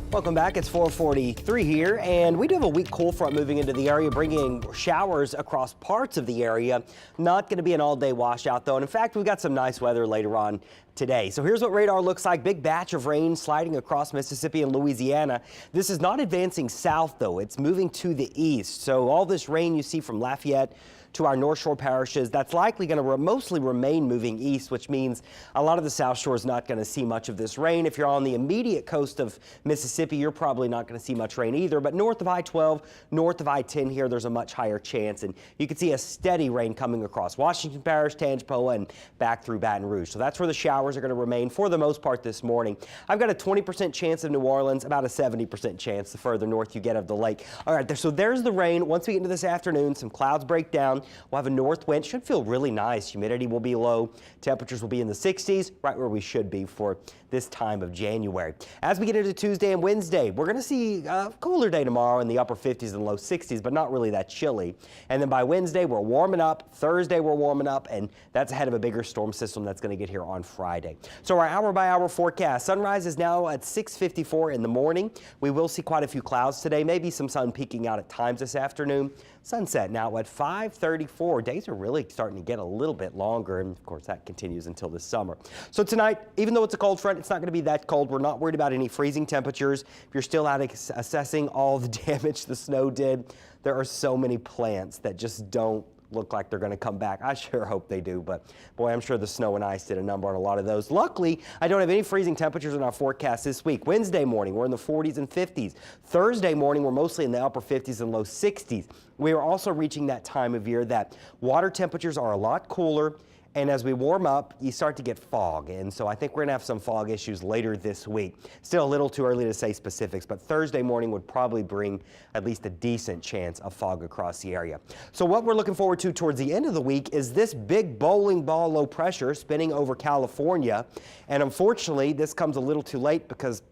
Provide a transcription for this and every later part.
Welcome back. It's 4:43 here, and we do have a weak cool front moving into the area, bringing showers across parts of the area. Not going to be an all-day washout, though. And in fact, we've got some nice weather later on today. So here's what radar looks like. Big batch of rain sliding across Mississippi and Louisiana. This is not advancing south, though. It's moving to the east. So all this rain you see from Lafayette to our North Shore parishes, that's likely going to mostly remain moving east, which means a lot of the South Shore is not going to see much of this rain. If you're on the immediate coast of Mississippi, you're probably not going to see much rain either. But north of I-12, north of I-10 here, there's a much higher chance. And you can see a steady rain coming across Washington Parish, Tangipahoa, and back through Baton Rouge. So that's where the showers are going to remain for the most part this morning. I've got a 20% chance of New Orleans, about a 70% chance the further north you get of the lake. All right, so there's the rain. Once we get into this afternoon, some clouds break down. We'll have a north wind. Should feel really nice. Humidity will be low. Temperatures will be in the 60s, right where we should be for this time of January. As we get into Tuesday and Wednesday, we're going to see a cooler day tomorrow in the upper 50s and low 60s, but not really that chilly. And then by Wednesday, we're warming up. Thursday, we're warming up, and that's ahead of a bigger storm system that's going to get here on Friday. So our hour-by-hour forecast. Sunrise is now at 6:54 in the morning. We will see quite a few clouds today, maybe some sun peeking out at times this afternoon. Sunset now at 5:34. Days are really starting to get a little bit longer, and of course that continues until this summer. So tonight, even though it's a cold front, it's not going to be that cold. We're not worried about any freezing temperatures. If you're still out assessing all the damage the snow did, there are so many plants that just don't look like they're going to come back. I sure hope they do, but boy, I'm sure the snow and ice did a number on a lot of those. Luckily, I don't have any freezing temperatures in our forecast this week. Wednesday morning, we're in the 40s and 50s. Thursday morning, we're mostly in the upper 50s and low 60s. We are also reaching that time of year that water temperatures are a lot cooler, and as we warm up, you start to get fog. And so I think we're going to have some fog issues later this week. Still a little too early to say specifics, but Thursday morning would probably bring at least a decent chance of fog across the area. So what we're looking forward to towards the end of the week is this big bowling ball low pressure spinning over California. And unfortunately, this comes a little too late because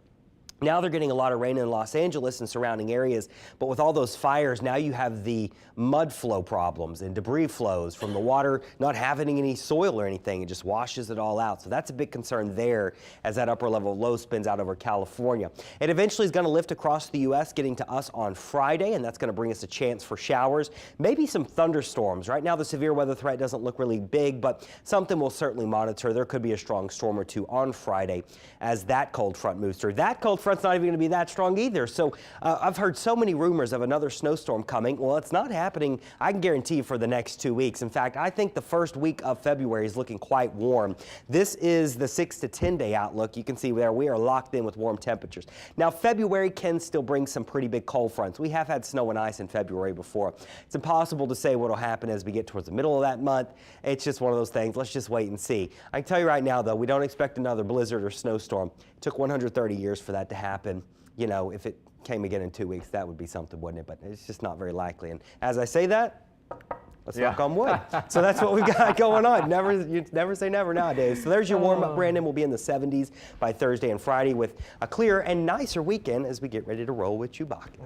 now they're getting a lot of rain in Los Angeles and surrounding areas, but with all those fires, now you have the mud flow problems and debris flows from the water not having any soil or anything. It just washes it all out. So that's a big concern there as that upper level low spins out over California. It eventually is going to lift across the U.S., getting to us on Friday, and that's going to bring us a chance for showers, maybe some thunderstorms. Right now, the severe weather threat doesn't look really big, but something we'll certainly monitor. There could be a strong storm or two on Friday as that cold front moves through. That cold front's not even going to be that strong either. So I've heard so many rumors of another snowstorm coming. Well, it's not happening, I can guarantee, for the next 2 weeks. In fact, I think the first week of February is looking quite warm. This is the 6 to 10 day outlook. You can see there we are locked in with warm temperatures. Now, February can still bring some pretty big cold fronts. We have had snow and ice in February before. It's impossible to say what will happen as we get towards the middle of that month. It's just one of those things. Let's just wait and see. I can tell you right now, though, we don't expect another blizzard or snowstorm. It took 130 years for that to happen. You know, if it came again in 2 weeks, that would be something, wouldn't it? But it's just not very likely. And as I say that, let's knock on wood. So that's what we've got going on. You never say never nowadays. So there's your warm-up, Brandon. We'll be in the 70s by Thursday and Friday with a clearer and nicer weekend as we get ready to roll with Chewbacca.